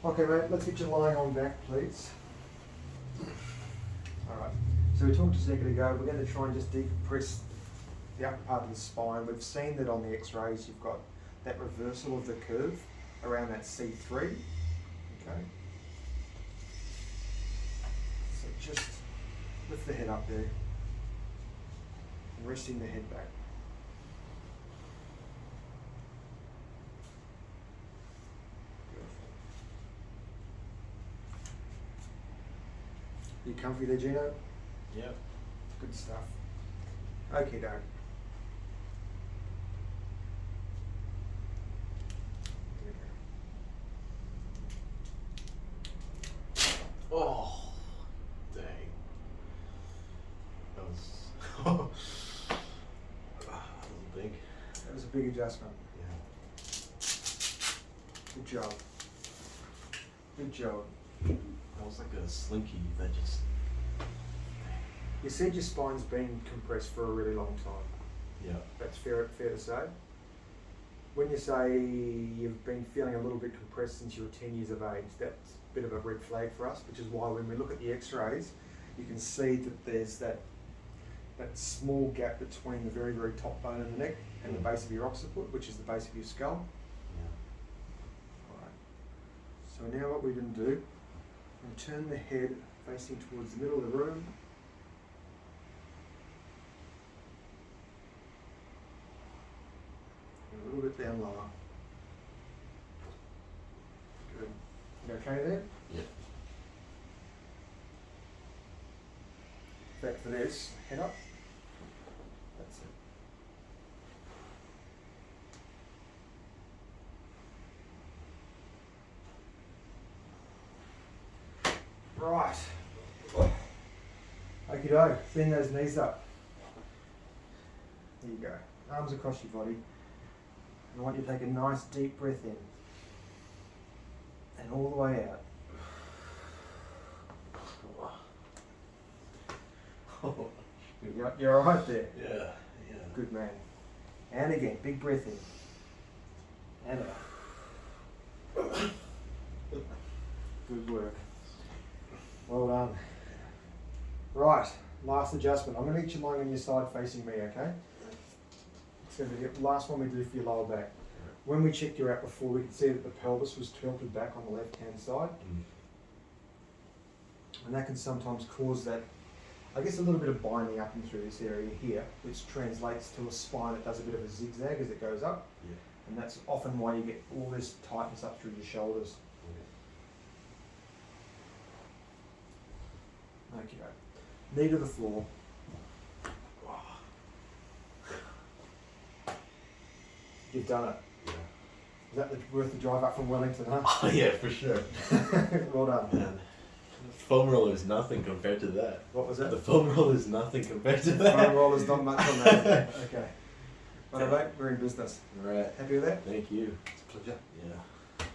Okay, mate, let's get you lying on back, please. Alright, so we talked a second ago, we're going to try and just decompress the upper part of the spine. We've seen that on the X-rays you've got that reversal of the curve around that C3. Okay. So just lift the head up there and resting the head back. You comfy there, Gino? Yep. Good stuff. Okay, Doug. Oh, dang. That was big. That was a big adjustment. Yeah. Good job. Good job. That was like a slinky that just... You said your spine's been compressed for a really long time. Yeah. That's fair to say. When you say you've been feeling a little bit compressed since you were 10 years of age, that's a bit of a red flag for us, which is why when we look at the X-rays, you can see that there's that small gap between the very, very top bone in the neck and the base of your occiput, which is the base of your skull. Yeah. Alright. So now what we're going to do, we'll turn the head facing towards the middle of the room. A little bit down lower. Good. You okay there? Yeah. Back for this. Head up. That's it. Right. Okie doke. Bend those knees up. There you go. Arms across your body. I want you to take a nice deep breath in and all the way out. You're all right there? Yeah, yeah. Good man. And again, big breath in. And out. Good work. Well done. Right, last adjustment. I'm going to get you lying on your side facing me, okay? It's going to be the last one we do for your lower back. When we checked you out before, we could see that the pelvis was tilted back on the left-hand side. And that can sometimes cause that, I guess, a little bit of binding up and through this area here, which translates to a spine that does a bit of a zigzag as it goes up. Yeah. And that's often why you get all this tightness up through your shoulders. Okay. Knee to the floor. You've done it. Yeah. Is that worth the drive up from Wellington, huh? Oh yeah, for sure. Well done. Man. The foam roller is nothing compared to that. What was that? The foam roller is nothing compared to that. Foam roller's not much on that. Okay. Well, mate, we're in business. Alright. Happy with that? Thank you. It's a pleasure. Yeah.